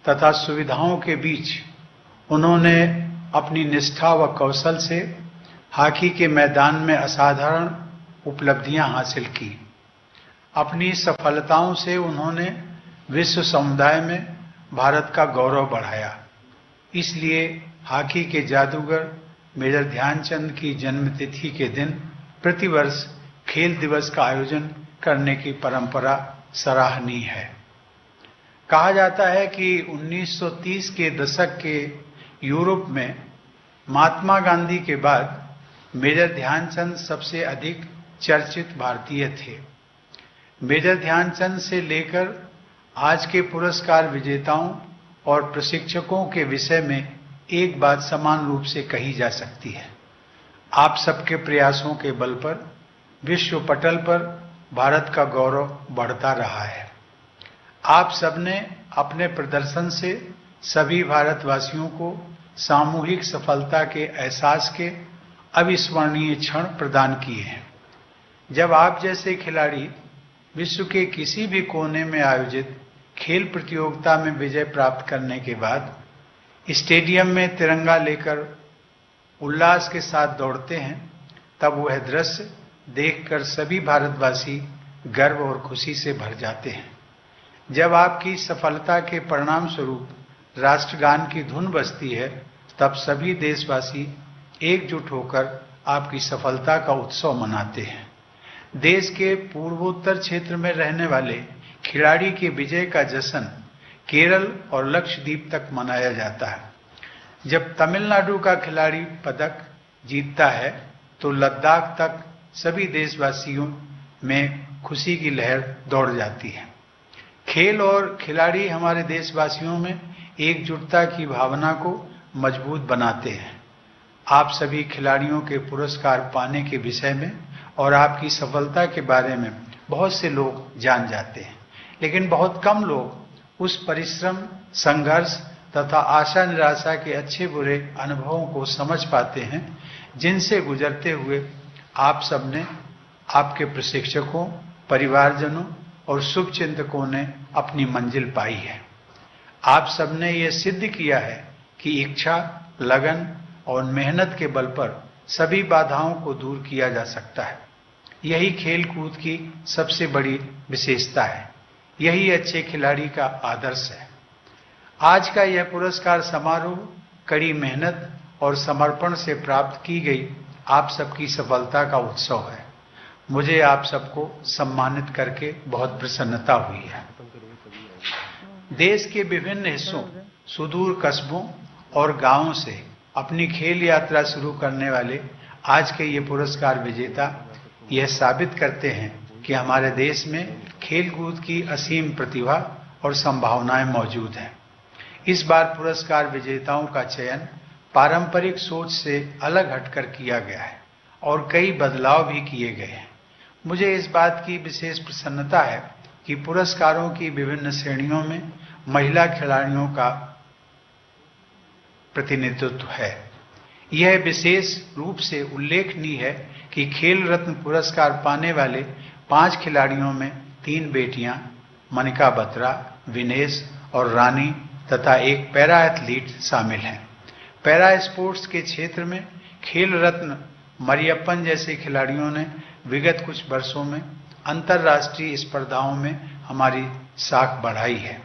तथा सुविधाओं के बीच उन्होंने अपनी निष्ठा व कौशल से हॉकी के मैदान में असाधारण उपलब्धियां हासिल की। अपनी सफलताओं से उन्होंने विश्व समुदाय में भारत का गौरव बढ़ाया। इसलिए हॉकी के जादूगर मेजर ध्यानचंद की जन्मतिथि के दिन प्रतिवर्ष खेल दिवस का आयोजन करने की परंपरा सराहनीय है। कहा जाता है कि 1930 के दशक के यूरोप में महात्मा गांधी के बाद मेजर ध्यानचंद सबसे अधिक चर्चित भारतीय थे। मेजर ध्यानचंद से लेकर आज के पुरस्कार विजेताओं और प्रशिक्षकों के विषय में एक बात समान रूप से कही जा सकती है। आप सबके प्रयासों के बल पर विश्व पटल पर भारत का गौरव बढ़ता रहा है। आप सबने अपने प्रदर्शन से सभी भारतवासियों को सामूहिक सफलता के एहसास के अविस्मरणीय क्षण प्रदान किए हैं। जब आप जैसे खिलाड़ी विश्व के किसी भी कोने में आयोजित खेल प्रतियोगिता में विजय प्राप्त करने के बाद स्टेडियम में तिरंगा लेकर उल्लास के साथ दौड़ते हैं, तब वह दृश्य देखकर सभी भारतवासी गर्व और खुशी से भर जाते हैं। जब आपकी सफलता के परिणाम स्वरूप राष्ट्रगान की धुन बजती है, तब सभी देशवासी एकजुट होकर आपकी सफलता का उत्सव मनाते हैं। देश के पूर्वोत्तर क्षेत्र में रहने वाले खिलाड़ी के विजय का जश्न केरल और लक्षद्वीप तक मनाया जाता है। जब तमिलनाडु का खिलाड़ी पदक जीतता है तो लद्दाख तक सभी देशवासियों में खुशी की लहर दौड़ जाती है। खेल और खिलाड़ी हमारे देशवासियों में एकजुटता की भावना को मजबूत बनाते हैं। आप सभी खिलाड़ियों के पुरस्कार पाने के विषय में और आपकी सफलता के बारे में बहुत से लोग जान जाते हैं, लेकिन बहुत कम लोग उस परिश्रम, संघर्ष तथा आशा निराशा के अच्छे बुरे अनुभवों को समझ पाते हैं जिनसे गुजरते हुए आप सबने, आपके प्रशिक्षकों, परिवारजनों और शुभचिंतकों ने अपनी मंजिल पाई है। आप सबने ये सिद्ध किया है कि इच्छा, लगन और मेहनत के बल पर सभी बाधाओं को दूर किया जा सकता है। यही खेल कूद की सबसे बड़ी विशेषता है। यही अच्छे खिलाड़ी का आदर्श है। आज का यह पुरस्कार समारोह कड़ी मेहनत और समर्पण से प्राप्त की गई आप सबकी सफलता का उत्सव है। मुझे आप सबको सम्मानित करके बहुत प्रसन्नता हुई है। देश के विभिन्न हिस्सों, सुदूर कस्बों और गांवों से अपनी खेल यात्रा शुरू करने वाले आज के ये पुरस्कार विजेता यह साबित करते हैं कि हमारे देश में खेल कूद की असीम प्रतिभा और संभावनाएं मौजूद हैं। इस बार पुरस्कार विजेताओं का चयन पारंपरिक सोच से अलग हटकर किया गया है और कई बदलाव भी किए गए हैं। मुझे इस बात की विशेष प्रसन्नता है कि पुरस्कारों की विभिन्न श्रेणियों में महिला खिलाड़ियों का प्रतिनिधित्व है। यह विशेष रूप से उल्लेखनीय है कि खेल रत्न पुरस्कार पाने वाले 5 खिलाड़ियों में 3 बेटियां मनिका बत्रा, विनेश और रानी तथा एक पैरा एथलीट शामिल हैं। पैरा स्पोर्ट्स के क्षेत्र में खेल रत्न मरियप्पन जैसे खिलाड़ियों ने विगत कुछ वर्षों में अंतर्राष्ट्रीय स्पर्धाओं में हमारी साख बढ़ाई है।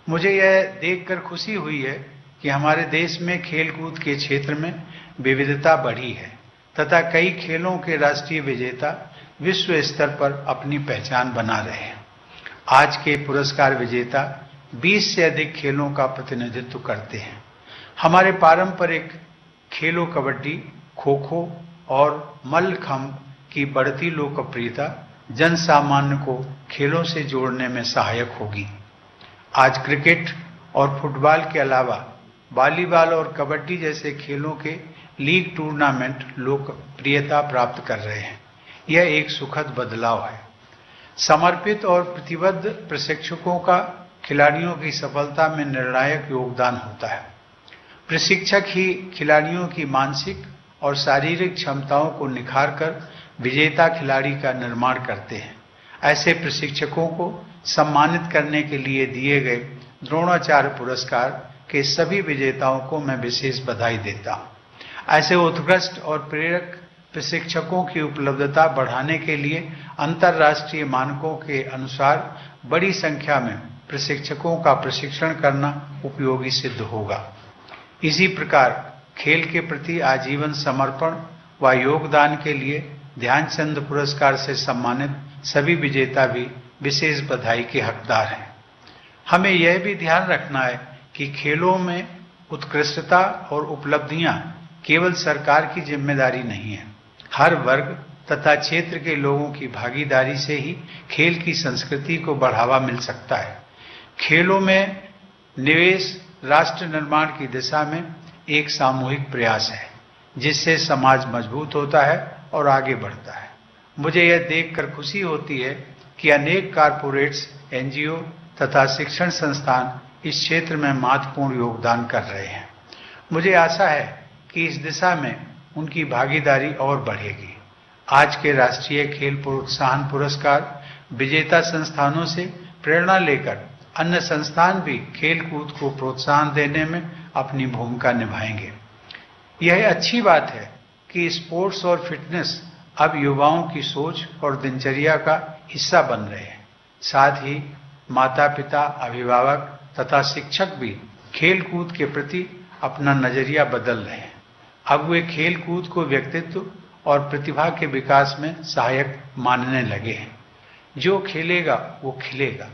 मुझे यह देखकर खुशी हुई है कि हमारे देश में खेलकूद के क्षेत्र में विविधता बढ़ी है तथा कई खेलों के राष्ट्रीय विजेता विश्व स्तर पर अपनी पहचान बना रहे हैं। आज के पुरस्कार विजेता 20 से अधिक खेलों का प्रतिनिधित्व करते हैं। हमारे पारंपरिक खेलों कबड्डी, खो खो और मल्लखंब की बढ़ती लोकप्रियता जन सामान्य को खेलों से जोड़ने में सहायक होगी। आज क्रिकेट और फुटबॉल के अलावा वॉलीबॉल और कबड्डी जैसे खेलों के लीग टूर्नामेंट लोकप्रियता प्राप्त कर रहे हैं। यह एक सुखद बदलाव है। समर्पित और प्रतिबद्ध प्रशिक्षकों का खिलाड़ियों की सफलता में निर्णायक योगदान होता है। प्रशिक्षक ही खिलाड़ियों की मानसिक और शारीरिक क्षमताओं को निखारकर विजेता खिलाड़ी का निर्माण करते हैं। ऐसे प्रशिक्षकों को सम्मानित करने के लिए दिए गए द्रोणाचार्य पुरस्कार के सभी विजेताओं को मैं विशेष बधाई देता हूं। ऐसे उत्कृष्ट और प्रेरक प्रशिक्षकों की उपलब्धता बढ़ाने के लिए अंतर्राष्ट्रीय मानकों के अनुसार बड़ी संख्या में प्रशिक्षकों का प्रशिक्षण करना उपयोगी सिद्ध होगा। इसी प्रकार खेल के प्रति आजीवन समर्पण व योगदान के लिए ध्यानचंद पुरस्कार से सम्मानित सभी विजेता भी विशेष बधाई के हकदार हैं। हमें यह भी ध्यान रखना है कि खेलों में उत्कृष्टता और उपलब्धियां केवल सरकार की जिम्मेदारी नहीं है। हर वर्ग तथा क्षेत्र के लोगों की भागीदारी से ही खेल की संस्कृति को बढ़ावा मिल सकता है। खेलों में निवेश राष्ट्र निर्माण की दिशा में एक सामूहिक प्रयास है, जिससे समाज मजबूत होता है और आगे बढ़ता है। मुझे यह देखकर खुशी होती है कि अनेक कारपोरेट्स, एनजीओ तथा शिक्षण संस्थान इस क्षेत्र में महत्वपूर्ण योगदान कर रहे हैं। मुझे आशा है कि इस दिशा में उनकी भागीदारी और बढ़ेगी। आज के राष्ट्रीय खेल प्रोत्साहन पुरस्कार विजेता संस्थानों से प्रेरणा लेकर अन्य संस्थान भी खेल कूद को प्रोत्साहन देने में अपनी भूमिका निभाएंगे। यह अच्छी बात है कि स्पोर्ट्स और फिटनेस अब युवाओं की सोच और दिनचर्या का हिस्सा बन रहे हैं। साथ ही माता पिता, अभिभावक तथा शिक्षक भी खेल कूद के प्रति अपना नजरिया बदल रहे हैं। अब वे खेल कूद को व्यक्तित्व और प्रतिभा के विकास में सहायक मानने लगे हैं। जो खेलेगा वो खिलेगा,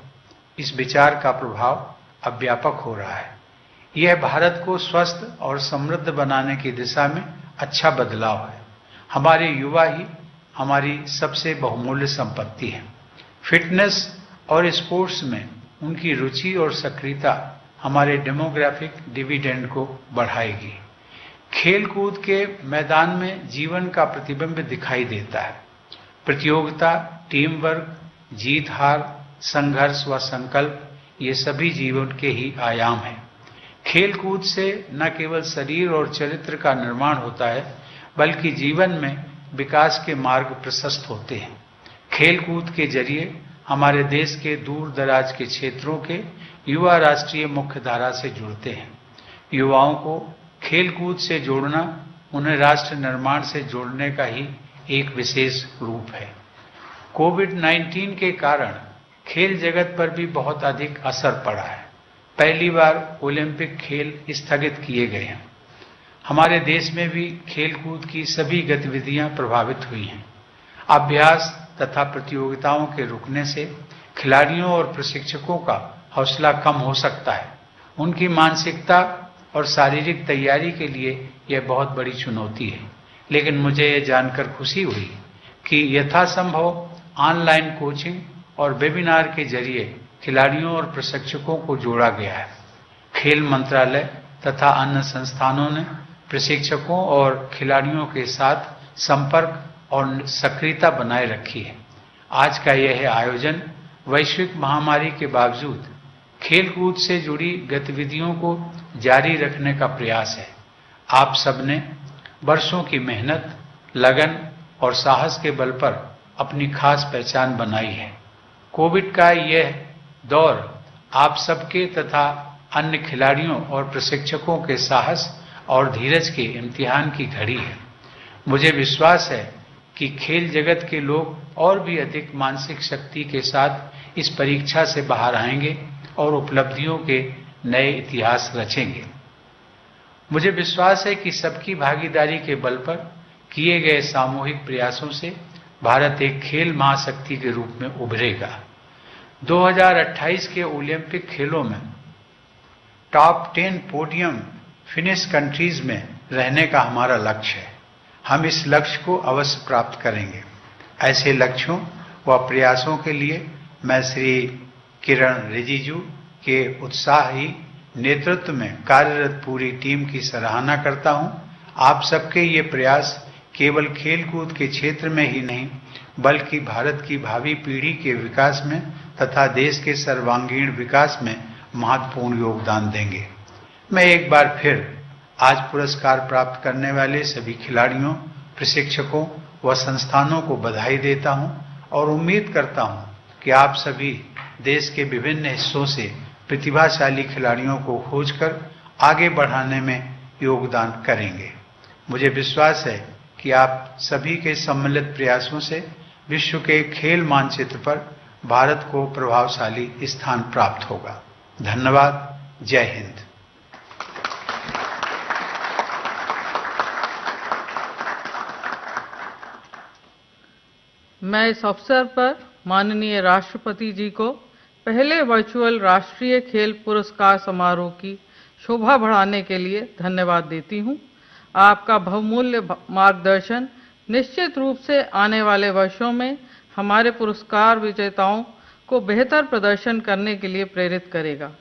इस विचार का प्रभाव अब व्यापक हो रहा है। यह भारत को स्वस्थ और समृद्ध बनाने की दिशा में अच्छा बदलाव है। हमारे युवा ही हमारी सबसे बहुमूल्य संपत्ति है। फिटनेस और स्पोर्ट्स में उनकी रुचि और सक्रियता हमारे डेमोग्राफिक डिविडेंड को बढ़ाएगी। खेल कूद के मैदान में जीवन का प्रतिबिंब दिखाई देता है। प्रतियोगिता, टीम वर्क, जीत हार, संघर्ष व संकल्प, ये सभी जीवन के ही आयाम हैं। खेल कूद से न केवल शरीर और चरित्र का निर्माण होता है, बल्कि जीवन में विकास के मार्ग प्रशस्त होते हैं। खेल कूद के जरिए हमारे देश के दूर दराज के क्षेत्रों के युवा राष्ट्रीय मुख्यधारा से जुड़ते हैं। युवाओं को खेल कूद से जोड़ना उन्हें राष्ट्र निर्माण से जोड़ने का ही एक विशेष रूप है। कोविड-19 के कारण खेल जगत पर भी बहुत अधिक असर पड़ा है। पहली बार ओलंपिक खेल स्थगित किए गए हैं। हमारे देश में भी खेल कूद की सभी गतिविधियां प्रभावित हुई हैं। अभ्यास तथा प्रतियोगिताओं के रुकने से खिलाड़ियों और प्रशिक्षकों का हौसला कम हो सकता है। उनकी मानसिकता और शारीरिक तैयारी के लिए यह बहुत बड़ी चुनौती है, लेकिन मुझे यह जानकर खुशी हुई कि यथासंभव ऑनलाइन कोचिंग और वेबिनार के जरिए खिलाड़ियों और प्रशिक्षकों को जोड़ा गया है। खेल मंत्रालय तथा अन्य संस्थानों ने प्रशिक्षकों और खिलाड़ियों के साथ संपर्क और सक्रियता बनाए रखी है। आज का यह आयोजन वैश्विक महामारी के बावजूद खेलकूद से जुड़ी गतिविधियों को जारी रखने का प्रयास है। आप सबने वर्षों की मेहनत, लगन और साहस के बल पर अपनी खास पहचान बनाई है। कोविड का यह दौर आप सबके तथा अन्य खिलाड़ियों और प्रशिक्षकों के साहस और धीरज के इम्तिहान की घड़ी है। मुझे विश्वास है कि खेल जगत के लोग और भी अधिक मानसिक शक्ति के साथ इस परीक्षा से बाहर आएंगे और उपलब्धियों के नए इतिहास रचेंगे। मुझे विश्वास है कि सबकी भागीदारी के बल पर किए गए सामूहिक प्रयासों से भारत एक खेल महाशक्ति के रूप में उभरेगा। 2028 के ओलंपिक खेलों में टॉप 10 पोडियम फिनिश कंट्रीज में रहने का हमारा लक्ष्य है। हम इस लक्ष्य को अवश्य प्राप्त करेंगे। ऐसे लक्ष्यों व प्रयासों के लिए मैं श्री किरण रिजिजू के उत्साही नेतृत्व में कार्यरत पूरी टीम की सराहना करता हूं। आप सबके ये प्रयास केवल खेलकूद के क्षेत्र में ही नहीं, बल्कि भारत की भावी पीढ़ी के विकास में तथा देश के सर्वांगीण विकास में महत्वपूर्ण योगदान देंगे। मैं एक बार फिर आज पुरस्कार प्राप्त करने वाले सभी खिलाड़ियों, प्रशिक्षकों व संस्थानों को बधाई देता हूं और उम्मीद करता हूं कि आप सभी देश के विभिन्न हिस्सों से प्रतिभाशाली खिलाड़ियों को खोजकर आगे बढ़ाने में योगदान करेंगे। मुझे विश्वास है कि आप सभी के सम्मिलित प्रयासों से विश्व के खेल मानचित्र पर भारत को प्रभावशाली स्थान प्राप्त होगा। धन्यवाद। जय हिंद। मैं इस अवसर पर माननीय राष्ट्रपति जी को पहले वर्चुअल राष्ट्रीय खेल पुरस्कार समारोह की शोभा बढ़ाने के लिए धन्यवाद देती हूं। आपका बहुमूल्य मार्गदर्शन निश्चित रूप से आने वाले वर्षों में हमारे पुरस्कार विजेताओं को बेहतर प्रदर्शन करने के लिए प्रेरित करेगा।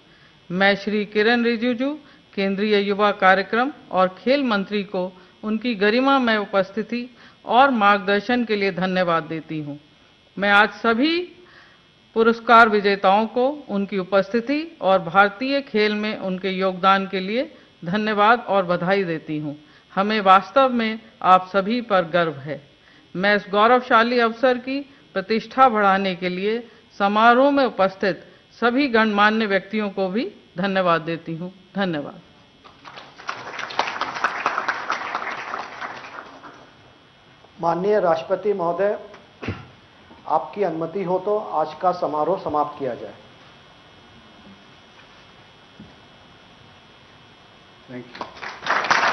मैं श्री किरण रिजिजू, केंद्रीय युवा कार्यक्रम और खेल मंत्री को उनकी गरिमामय उपस्थिति और मार्गदर्शन के लिए धन्यवाद देती हूं। मैं आज सभी पुरस्कार विजेताओं को उनकी उपस्थिति और भारतीय खेल में उनके योगदान के लिए धन्यवाद और बधाई देती हूं। हमें वास्तव में आप सभी पर गर्व है। मैं इस गौरवशाली अवसर की प्रतिष्ठा बढ़ाने के लिए समारोह में उपस्थित सभी गणमान्य व्यक्तियों को भी धन्यवाद देती हूं। धन्यवाद। माननीय राष्ट्रपति महोदय, आपकी अनुमति हो तो आज का समारोह समाप्त किया जाए। Thank you.